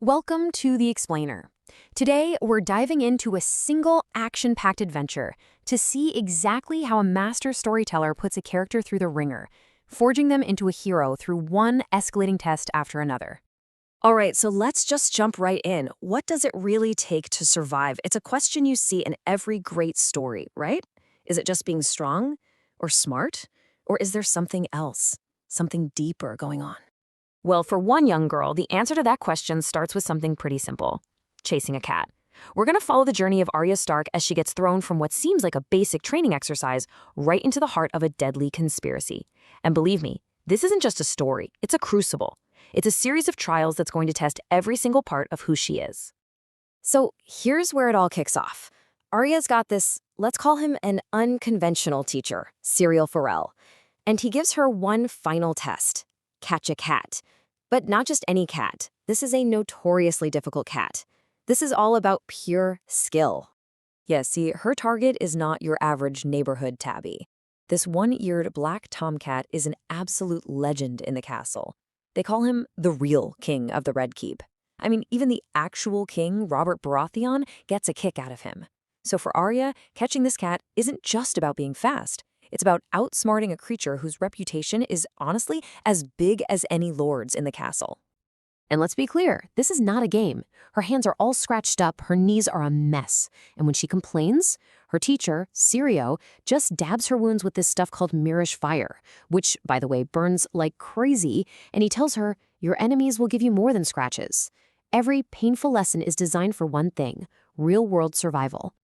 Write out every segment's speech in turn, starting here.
Welcome to The Explainer. Today, we're diving into a single action-packed adventure to see exactly how a master storyteller puts a character through the ringer, forging them into a hero through one escalating test after another. All right, so let's just jump right in. What does it really take to survive? It's a question you see in every great story, right? Is it just being strong or smart? Or is there something else, something deeper going on? Well, for one young girl, the answer to that question starts with something pretty simple: chasing a cat. We're going to follow the journey of Arya Stark as she gets thrown from what seems like a basic training exercise right into the heart of a deadly conspiracy. And believe me, this isn't just a story, it's a crucible. It's a series of trials that's going to test every single part of who she is. So here's where it all kicks off. Arya's got this, let's call him an unconventional teacher, Serial Pharrell. And he gives her one final test: catch a cat. But not just any cat. This is a notoriously difficult cat. This is all about pure skill. Yeah, see, her target is not your average neighborhood tabby. This one-eared black tomcat is an absolute legend in the castle. They call him the real king of the Red Keep. I mean, even the actual king, Robert Baratheon, gets a kick out of him. So for Arya, catching this cat isn't just about being fast. It's about outsmarting a creature whose reputation is honestly as big as any lord's in the castle. And let's be clear, this is not a game. Her hands are all scratched up, her knees are a mess. And when she complains, her teacher, Syrio, just dabs her wounds with this stuff called Mirish fire, which, by the way, burns like crazy, and he tells her, your enemies will give you more than scratches. Every painful lesson is designed for one thing: real-world survival.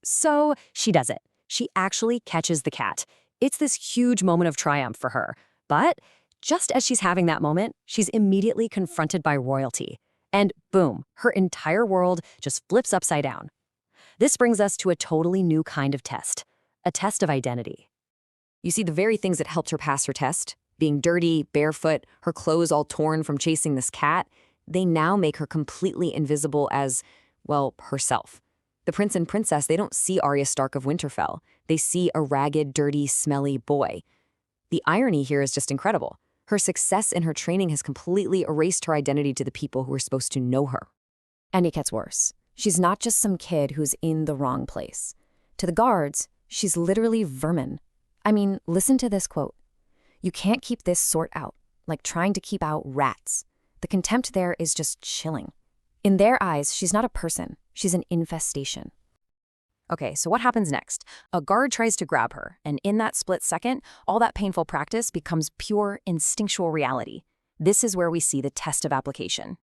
So she does it. She actually catches the cat. It's this huge moment of triumph for her. But just as she's having that moment, she's immediately confronted by royalty. And boom, her entire world just flips upside down. This brings us to a totally new kind of test, a test of identity. You see, the very things that helped her pass her test, being dirty, barefoot, her clothes all torn from chasing this cat, they now make her completely invisible as, well, herself. The prince and princess, they don't see Arya Stark of Winterfell. They see a ragged, dirty, smelly boy. The irony here is just incredible. Her success in her training has completely erased her identity to the people who are supposed to know her. And it gets worse. She's not just some kid who's in the wrong place. To the guards, she's literally vermin. I mean, listen to this quote. "You can't keep this sort out, like trying to keep out rats." The contempt there is just chilling. In their eyes, she's not a person. She's an infestation. Okay, so what happens next? A guard tries to grab her, and in that split second, all that painful practice becomes pure instinctual reality. This is where we see the test of application.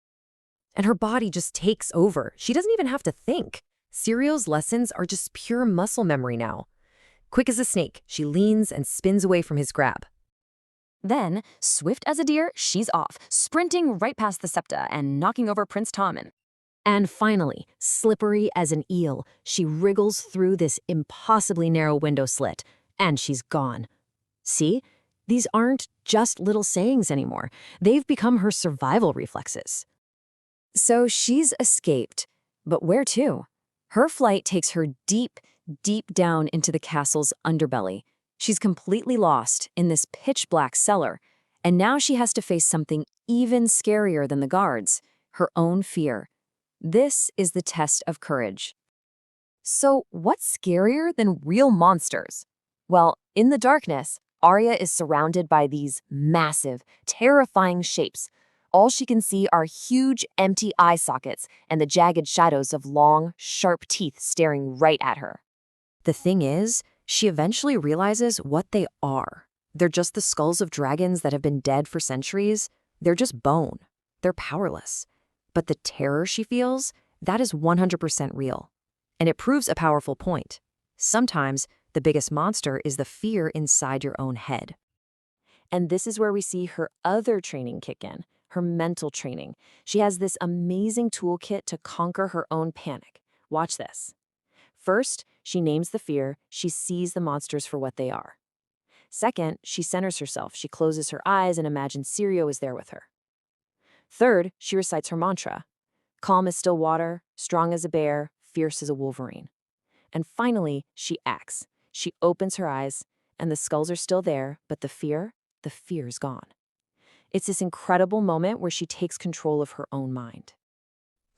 And her body just takes over. She doesn't even have to think. Syrial's lessons are just pure muscle memory now. Quick as a snake, she leans and spins away from his grab. Then, swift as a deer, she's off, sprinting right past the septa and knocking over Prince Tommen. And finally, slippery as an eel, she wriggles through this impossibly narrow window slit, and she's gone. See? These aren't just little sayings anymore. They've become her survival reflexes. So she's escaped. But where to? Her flight takes her deep, deep down into the castle's underbelly. She's completely lost in this pitch-black cellar, and now she has to face something even scarier than the guards: her own fear. This is the test of courage. So what's scarier than real monsters? Well, in the darkness, Arya is surrounded by these massive, terrifying shapes. All she can see are huge, empty eye sockets and the jagged shadows of long, sharp teeth staring right at her. The thing is, she eventually realizes what they are. They're just the skulls of dragons that have been dead for centuries. They're just bone. They're powerless. But the terror she feels, that is 100% real. And it proves a powerful point. Sometimes, the biggest monster is the fear inside your own head. And this is where we see her other training kick in, her mental training. She has this amazing toolkit to conquer her own panic. Watch this. First, she names the fear. She sees the monsters for what they are. Second, she centers herself. She closes her eyes and imagines Syrio is there with her. Third, she recites her mantra: calm as still water, strong as a bear, fierce as a wolverine. And finally, she acts. She opens her eyes, and the skulls are still there, but the fear's gone. It's this incredible moment where she takes control of her own mind.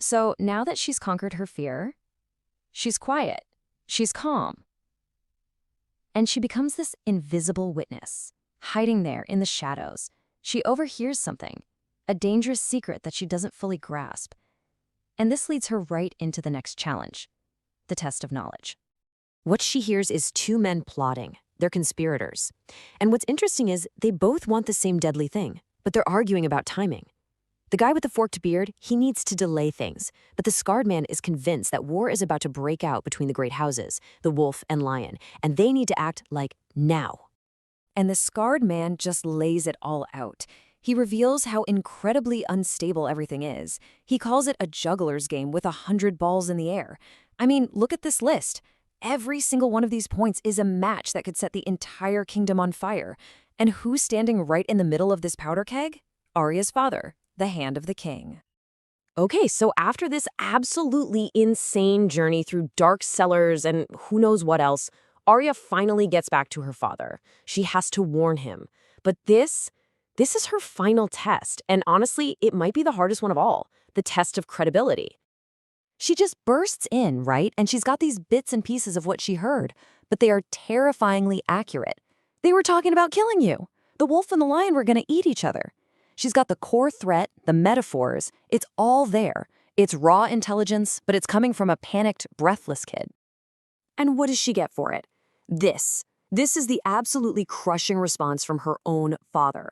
So now that she's conquered her fear, she's quiet, she's calm, and she becomes this invisible witness, hiding there in the shadows. She overhears something, a dangerous secret that she doesn't fully grasp. And this leads her right into the next challenge, the test of knowledge. What she hears is two men plotting. They're conspirators. And what's interesting is they both want the same deadly thing, but they're arguing about timing. The guy with the forked beard, he needs to delay things, but the scarred man is convinced that war is about to break out between the great houses, the wolf and lion, and they need to act like now. And the scarred man just lays it all out. He reveals how incredibly unstable everything is. He calls it a juggler's game with 100 balls in the air. I mean, look at this list. Every single one of these points is a match that could set the entire kingdom on fire. And who's standing right in the middle of this powder keg? Arya's father, the Hand of the King. Okay, so after this absolutely insane journey through dark cellars and who knows what else, Arya finally gets back to her father. She has to warn him. But this is her final test, and honestly, it might be the hardest one of all, the test of credibility. She just bursts in, right? And she's got these bits and pieces of what she heard, but they are terrifyingly accurate. They were talking about killing you. The wolf and the lion were going to eat each other. She's got the core threat, the metaphors. It's all there. It's raw intelligence, but it's coming from a panicked, breathless kid. And what does she get for it? This. This is the absolutely crushing response from her own father.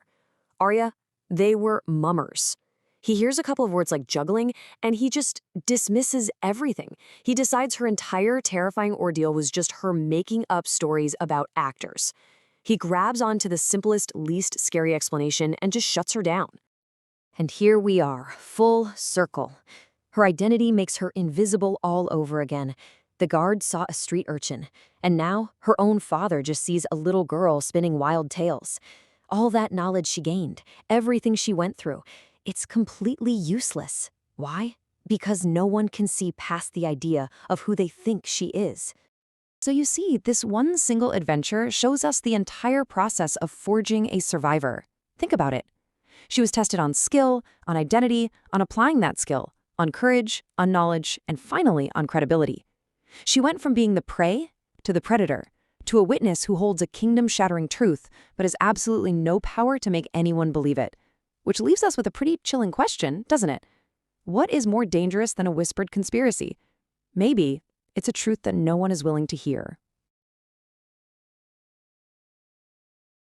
Arya, they were mummers. He hears a couple of words like juggling, and he just dismisses everything. He decides her entire terrifying ordeal was just her making up stories about actors. He grabs onto the simplest, least scary explanation and just shuts her down. And here we are, full circle. Her identity makes her invisible all over again. The guard saw a street urchin, and now her own father just sees a little girl spinning wild tales. All that knowledge she gained, everything she went through, it's completely useless. Why? Because no one can see past the idea of who they think she is. So you see, this one single adventure shows us the entire process of forging a survivor. Think about it. She was tested on skill, on identity, on applying that skill, on courage, on knowledge, and finally on credibility. She went from being the prey to the predator, to a witness who holds a kingdom-shattering truth, but has absolutely no power to make anyone believe it. Which leaves us with a pretty chilling question, doesn't it? What is more dangerous than a whispered conspiracy? Maybe it's a truth that no one is willing to hear.